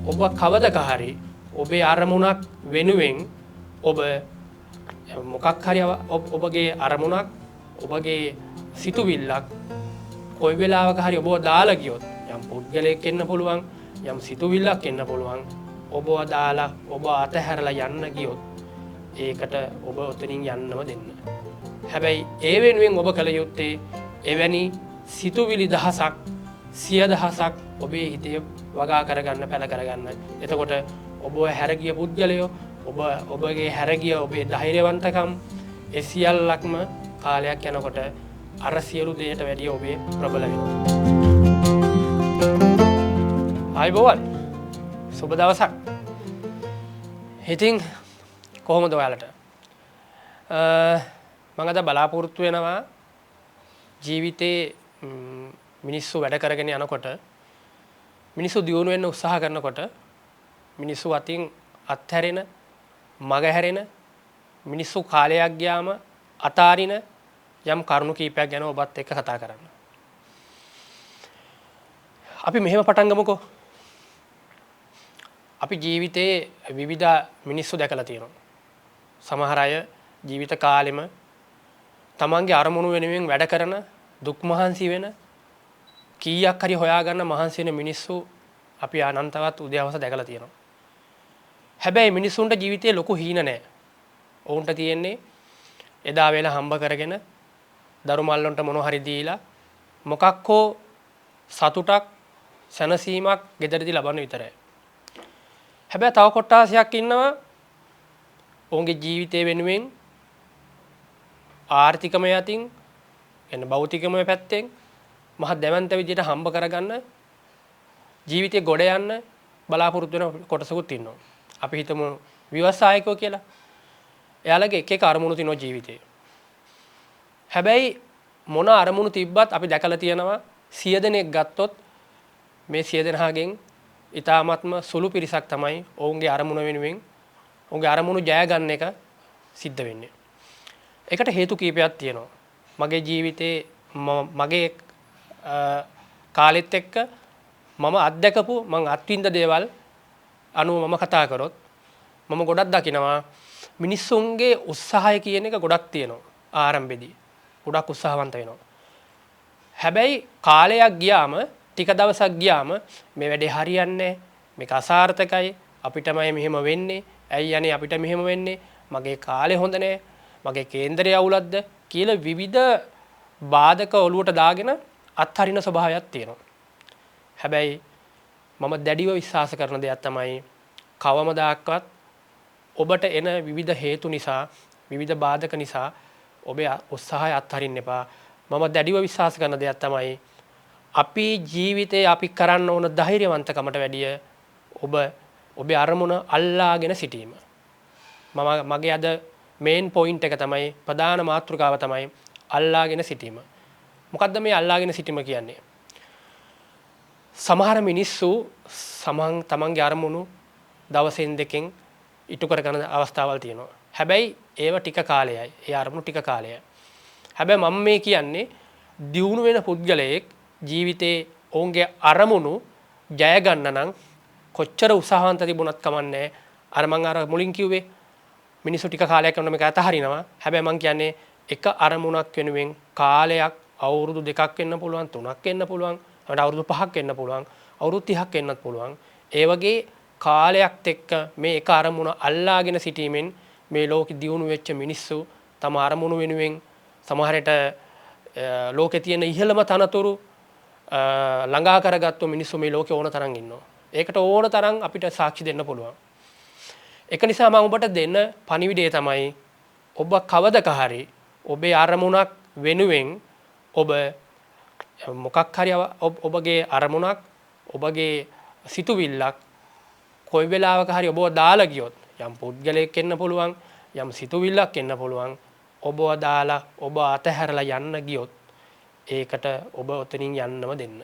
ඔබ කවදක හරි ඔබේ අරමුණක් වෙනුවෙන් ඔබ මොකක් හරි ඔබගේ අරමුණක් ඔබගේ සිතුවිල්ලක් කොයි වෙලාවක හරි ඔබව දාලා ගියොත් යම් පුද්ගලයෙක් එන්න පුළුවන් යම් සිතුවිල්ලක් එන්න පුළුවන් ඔබව දාලා ඔබ අතහැරලා යන්න ගියොත් ඒකට ඔබ ඔතනින් යන්නම දෙන්න. හැබැයි ඒ වෙනුවෙන් ඔබ කළ යුත්තේ එවැනි සිතුවිලි දහසක් සිය දහසක් ඔබේ හිතේ වගා කරගන්න පැල කරගන්න. එතකොට ඔබ හැරගිය පුද්ගලයෝ ඔබගේ හැරගිය ඔබේ ධෛර්යවන්තකම් ඒ සියල්ලක්ම කාලයක් යනකොට අර සියලු දේට වැඩිය ඔබේ ප්‍රබල වෙනවා. ආයිබෝවන් සුබ දවසක්. ඉතින් කොහොමද ඔයාලට? මම අද බලාපොරොත්තු වෙනවා ජීවිතේ මිනිස්සු වැඩ කරගෙන යනකොට මිනිස්සු දියුණු වෙන්න උත්සාහ කරනකොට මිනිස්සු අතින් අත්හැරෙන මග හැරෙන මිනිස්සු කාලයක් ගියාම අතාරින යම් කරුණු කීපයක් ගැන ඔබත් එක්ක කතා කරන්න. අපි මෙහෙම පටන් ගමුකෝ. අපි ජීවිතේ විවිධ මිනිස්සු දැකලා තියෙනවා. සමහර අය ජීවිත කාලෙම තමන්ගේ අරමුණු වෙනුවෙන් වැඩ කරන දුක් මහන්සි වෙන කීයක් හරි හොයාගන්න මහන්සි වෙන මිනිස්සු අපි අනන්තවත් උදයවස දැකලා තියෙනවා. හැබැයි මිනිස්සුන්ට ජීවිතේ ලොකු හීන නැහැ. ඔවුන්ට තියෙන්නේ එදා වේලා හම්බ කරගෙන දරු මල්ලොන්ට මොන හරි දීලා මොකක් හෝ සතුටක් සැනසීමක් ගෙදරදී ලබන්න විතරයි. හැබැයි තව කොටාසයක් ඉන්නවා ඔවුන්ගේ ජීවිතය වෙනුවෙන් ආර්ථිකමය අතින් එන්න භෞතිකමය පැත්තෙන් මහ දැවැන්ත විදියට හම්බ කරගන්න ජීවිතේ ගොඩ යන්න බලාපොරොත්තු වෙන කොටසකුත් ඉන්නවා. අපි හිතමු ව්‍යවසායකයෝ කියලා. එයාලගේ එක එක අරමුණු තියෙනවා ජීවිතේ. හැබැයි මොන අරමුණු තිබ්බත් අපි දැකලා තියෙනවා 100 දෙනෙක් ගත්තොත් මේ 100 දෙනාගෙන් ඊ타ත්ම සුළු පිරිසක් තමයි ඔවුන්ගේ අරමුණ වෙනුවෙන් ඔවුන්ගේ අරමුණු ජය ගන්න එක සිද්ධ වෙන්නේ. ඒකට හේතු කීපයක් තියෙනවා. මගේ ජීවිතේ මගේ කාලෙත් එක්ක මම අත්දකපු මං අත්විඳ දේවල් අනුව මම කතා කරොත් මම ගොඩක් දකිනවා මිනිස්සුන්ගේ උත්සාහය කියන එක ගොඩක් තියෙනවා ආරම්භයේදී. ගොඩක් උත්සාහවන්ත වෙනවා. හැබැයි කාලයක් ගියාම ටික දවසක් ගියාම මේ වැඩේ හරියන්නේ මේක අසාර්ථකයි අපිටමයි මෙහෙම වෙන්නේ ඇයි යන්නේ අපිට මෙහෙම වෙන්නේ මගේ කාලේ හොඳ නැහැ මගේ කේන්දරය අවුලක්ද කියලා විවිධ බාධක ඔලුවට දාගෙන අත්හරින ස්වභාවයක් තියෙනවා. හැබැයි මම දැඩිව විශ්වාස කරන දෙයක් තමයි කවමදාක්වත් ඔබට එන විවිධ හේතු නිසා විවිධ බාධක නිසා ඔබේ උත්සාහය අත්හරින්න එපා. මම දැඩිව විශ්වාස කරන දෙයක් තමයි අපි ජීවිතේ අපි කරන්න ඕන ධෛර්යවන්තකමට වැඩිය ඔබේ අරමුණ අල්ලාගෙන සිටීම. මගේ අද මේන් පොයින්ට් එක තමයි ප්‍රධාන මාතෘකාව තමයි අල්ලාගෙන සිටීම. මොකද්ද මේ අල්ලාගෙන සිටීම කියන්නේ? සමහර මිනිස්සු තමන්ගේ අරමුණු දවසෙන් දෙකෙන් ඉටු කරගන්න අවස්ථාවල් තියෙනවා. හැබැයි ඒව ටික කාලයයි. ඒ අරමුණු ටික කාලයයි. හැබැයි මම මේ කියන්නේ දියුණු වෙන පුද්ගලයෙක් ජීවිතේ ඔවුන්ගේ අරමුණු ජය ගන්න නම් කොච්චර උත්සාහවන්ත තිබුණත් කමන්නේ. අර මම අර මුලින් කිව්වේ මිනිස්සු ටික කාලයක් යනකොට මේක අතහරිනවා. හැබැයි මම කියන්නේ එක අරමුණක් වෙනුවෙන් කාලයක් අවුරුදු 2ක් වෙන්න පුළුවන් 3ක් වෙන්න පුළුවන් අවුරුදු 5ක් වෙන්න පුළුවන් අවුරුදු 30ක් වෙන්නත් පුළුවන්. ඒ වගේ කාලයක් එක්ක මේ එක අරමුණ අල්ලාගෙන සිටීමෙන් මේ ලෝකෙ දියුණු වෙච්ච මිනිස්සු තම අරමුණු වෙනුවෙන් සමහරට ලෝකේ තියෙන ඉහළම තනතුරු ළඟා කරගත්තු මිනිස්සු මේ ලෝකේ ඕන තරම් ඉන්නවා. ඒකට ඕන තරම් අපිට සාක්ෂි දෙන්න පුළුවන්. ඒක නිසා මම ඔබට දෙන්න පණිවිඩය තමයි ඔබ කවදක හරි ඔබේ අරමුණක් වෙනුවෙන් ඔබ මොකක් හරි ඔබගේ අරමුණක් ඔබගේ සිතුවිල්ලක් කොයි වෙලාවක හරි ඔබව දාලා ගියොත් යම් පුද්ගලයෙක් එන්න පුළුවන් යම් සිතුවිල්ලක් එන්න පුළුවන් ඔබව දාලා ඔබ අතහැරලා යන්න ගියොත් ඒකට ඔබ ඔතනින් යන්නම දෙන්න.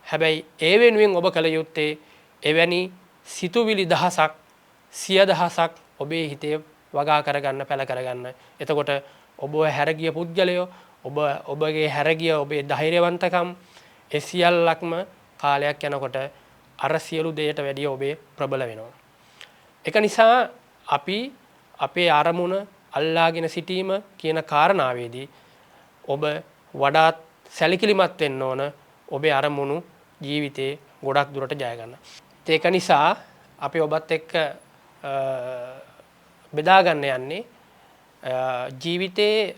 හැබැයි ඒ වෙනුවෙන් ඔබ කළ යුත්තේ එවැනි සිතුවිලි දහසක් සිය දහසක් ඔබේ හිතේ වගා කරගන්න පැල කරගන්න. එතකොට ඔබ හැරගිය පුද්ගලයෝ ඔබගේ හැරගිය ඔබේ ධෛර්යවන්තකම් ඒ සියල්ලක්ම කාලයක් යනකොට අර සියලු දේට වැඩිය ඔබේ ප්‍රබල වෙනවා. ඒක නිසා අපි අපේ අරමුණ අල්ලාගෙන සිටීම කියන කාරණාවේදී ඔබ වඩාත් සැලකිලිමත් වෙන්න ඕන ඔබේ අරමුණු ජීවිතේ ගොඩක් දුරට ජය ගන්න. ඒක නිසා අපි ඔබත් එක්ක බෙදා ගන්න යන්නේ ජීවිතේ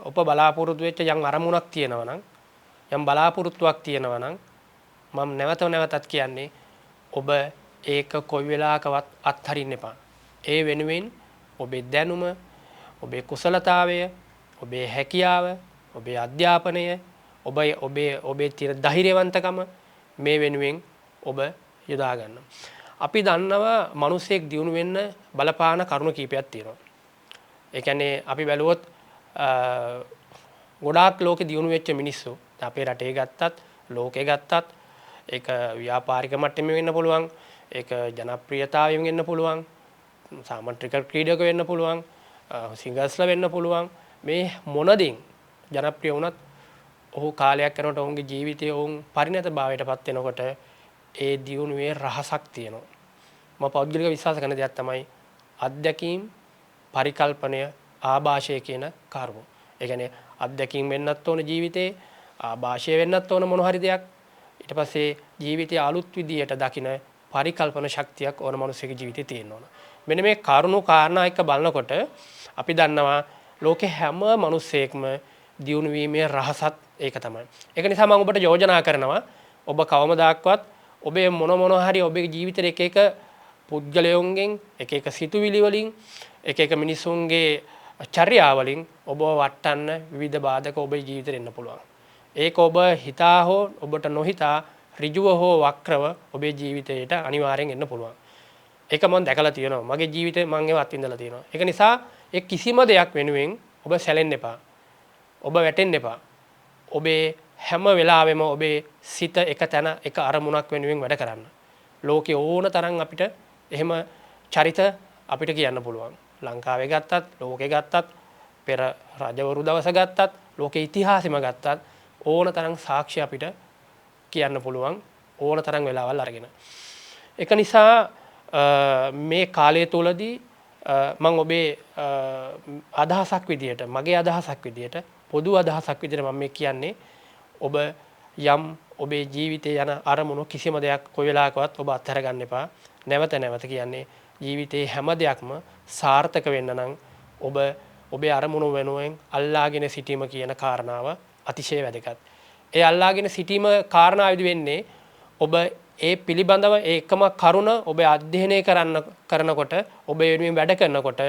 ඔබ බලාපොරොත්තු වෙච්ච යම් අරමුණක් තියෙනවා නම් යම් බලාපොරොත්තුවක් තියෙනවා නම් මම නැවතත් කියන්නේ ඔබ ඒක කොයි වෙලාවකවත් අත්හරින්න එපා. ඒ වෙනුවෙන් ඔබේ දැනුම, ඔබේ කුසලතාවය, ඔබේ හැකියාව, ඔබේ අධ්‍යාපනය, ඔබේ තියෙන ධෛර්යවන්තකම මේ වෙනුවෙන් ඔබ යොදා ගන්න. අපි දන්නවා මිනිසෙක් දියුණු වෙන්න බලපාන කරුණු කීපයක් තියෙනවා. ඒ කියන්නේ අපි බැලුවොත් ගොඩාක් ලෝකෙ දියුණු වෙච්ච මිනිස්සු අපේ රටේ ගත්තත් ලෝකේ ගත්තත් ඒක ව්‍යාපාරික මට්ටමේ වෙන්න පුළුවන්, ඒක ජනප්‍රියතාවයෙන් වෙන්න පුළුවන්, සාමාන්‍ය ක්‍රිකට් ක්‍රීඩක වෙන්න පුළුවන්, සිංගර්ස්ලා වෙන්න පුළුවන්. මේ මොනදින් ජනප්‍රිය වුණත් ඔහු කාලයක් යනකොට ඔවුන්ගේ ජීවිතය ඔවුන් පරිණතභාවයටපත් වෙනකොට ඒ දියුණුවේ රහසක් තියෙනවා. මම පෞද්ගලික විශ්වාස කරන දෙයක් තමයි අත්දැකීම්, පරිකල්පනය, ආభాෂය කියන කරුණු. ඒ කියන්නේ අත්දැකීම් වෙන්නත් ඕන ජීවිතේ, ආభాෂය වෙන්නත් ඕන මොන හරි දෙයක්. ඊට පස්සේ ජීවිතය අලුත් විදියට දකින පරිකල්පන ශක්තියක් ඕන මිනිසෙකුගේ ජීවිතේ තියෙන්න ඕන. මෙන්න මේ කරුණු කාරණා එක බලනකොට අපි දන්නවා ලෝකේ හැම මිනිසෙක්ම දියුණු වීමේ රහසත් ඒක තමයි. ඒක නිසා මම ඔබට යෝජනා කරනවා ඔබ කවමදාක්වත් ඔබේ මොන හරි ඔබේ ජීවිතේ එක එක පුද්ගලයන්ගෙන් එක එක සිතුවිලි වලින් එක එක මිනිසුන්ගේ චර්යාවලින් ඔබව වටන්න විවිධ බාධක ඔබේ ජීවිතේ එන්න පුළුවන්. ඒක ඔබ හිතා හෝ ඔබට නොහිතා ඍජුව හෝ වක්‍රව ඔබේ ජීවිතයට අනිවාර්යෙන් එන්න පුළුවන්. ඒක මම දැකලා තියෙනවා. මගේ ජීවිතේ මම ඒව අත්විඳලා තියෙනවා. ඒක නිසා ඒ කිසිම දෙයක් වෙනුවෙන් ඔබ සැලෙන්න එපා. ඔබ වැටෙන්න එපා. ඔබේ හැම වෙලාවෙම ඔබේ සිත එක තැන එක අරමුණක් වෙනුවෙන් වැඩ කරන්න. ලෝකේ ඕන තරම් අපිට එහෙම චරිත අපිට කියන්න පුළුවන්. ලංකාවේ ගත්තත්, ලෝකේ ගත්තත්, පෙර රජවරු දවස ගත්තත්, ලෝකේ ඉතිහාසෙම ගත්තත් ඕන තරම් සාක්ෂි අපිට කියන්න පුළුවන් ඕන තරම් වෙලාවල් අරගෙන. ඒක නිසා මේ කාලය තුලදී මම ඔබේ අදහසක් විදියට, මගේ අදහසක් විදියට, පොදු අදහසක් විදියට මම මේ කියන්නේ ඔබ යම් ඔබේ ජීවිතේ යන අරමුණු කිසිම දෙයක් කොයි වෙලාවකවත් ඔබ අත්හැර ගන්න එපා. නැවත කියන්නේ ජීවිතේ හැම දෙයක්ම සාර්ථක වෙන්න නම් ඔබ ඔබේ අරමුණු වෙනුවෙන් අල්ලාගෙන සිටීම කියන කාරණාව අතිශය වැදගත්. ඒ අල්ලාගෙන සිටීම කාරණාවේදී වෙන්නේ ඔබ ඒ පිළිබඳව ඒකම කරුණ ඔබ අධ්‍යයනය කරනකොට ඔබ වෙනුවෙන් වැඩ කරනකොට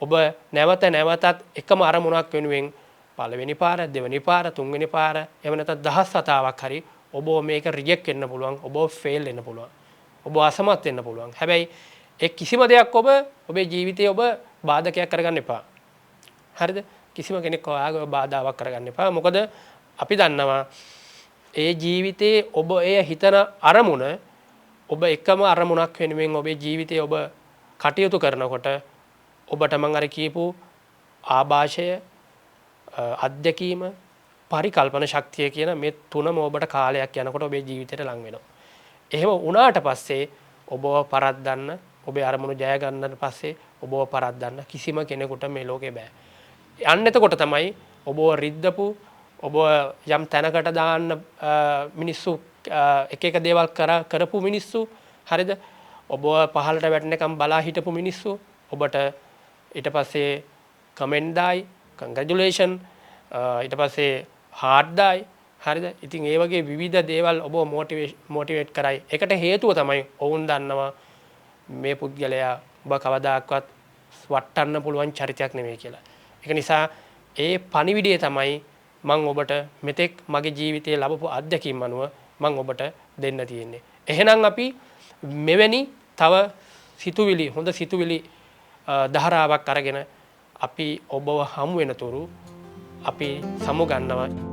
ඔබ නැවතත් එකම අරමුණක් වෙනුවෙන් පළවෙනි පාර, දෙවෙනි පාර, තුන්වෙනි පාර එහෙම නැත්නම් 10 වතාවක් හරි ඔබ මේක රිජෙක්ට් වෙන්න පුළුවන්, ඔබ ෆේල් වෙන්න පුළුවන්, ඔබ අසමත් වෙන්න පුළුවන්. හැබැයි ඒ කිසිම දෙයක් ඔබේ ජීවිතේ ඔබ බාධකයක් කරගන්න එපා. හරිද? කිසිම කෙනෙක් ඔයාගේ බාධාවක් කරගන්න එපා. මොකද අපි දන්නවා ඒ ජීවිතේ ඔබ එය හිතන අරමුණ ඔබ එකම අරමුණක් වෙනුවෙන් ඔබේ ජීවිතේ ඔබ කටයුතු කරනකොට ඔබට මම අර කියපු ආభాෂය, අධ්‍යක්ීම, පරිකල්පන ශක්තිය කියන මේ තුනම ඔබට කාලයක් යනකොට ඔබේ ජීවිතයට ලං වෙනවා. එහෙම වුණාට පස්සේ ඔබව පරද්දන්න, ඔබේ අරමුණු ජය ගන්නට පස්සේ ඔබව පරද්දන්න කිසිම කෙනෙකුට මේ ලෝකේ බෑ. යන්න එතකොට තමයි ඔබව රිද්දපු, ඔබ යම් තැනකට දාන්න මිනිස්සු එක එක දේවල් කරපු මිනිස්සු, හරිද? ඔබ පහළට වැටෙනකම් බලා හිටපු මිනිස්සු ඔබට ඊට පස්සේ කමෙන්ට් දායි, කන්ග්‍රැචුලේෂන්, ඊට පස්සේ හાર્ට් දායි, හරිද? ඉතින් ඒ වගේ විවිධ දේවල් ඔබව මොටිවේට් කරයි. ඒකට හේතුව තමයි ඔවුන් දන්නවා මේ පුද්ගලයා ඔබ කවදාකවත් වටන්න පුළුවන් චරිතයක් නෙමෙයි කියලා. ඒක නිසා ඒ පණිවිඩය තමයි මම ඔබට මෙතෙක් මගේ ජීවිතයේ ලැබපු අත්දැකීම් අනුව මම ඔබට දෙන්න තියෙන්නේ. එහෙනම් අපි මෙවැනි තව සිතුවිලි, හොඳ සිතුවිලි ධාරාවක් අරගෙන අපි ඔබව හමු වෙනතුරු අපි සමු ගන්නවා.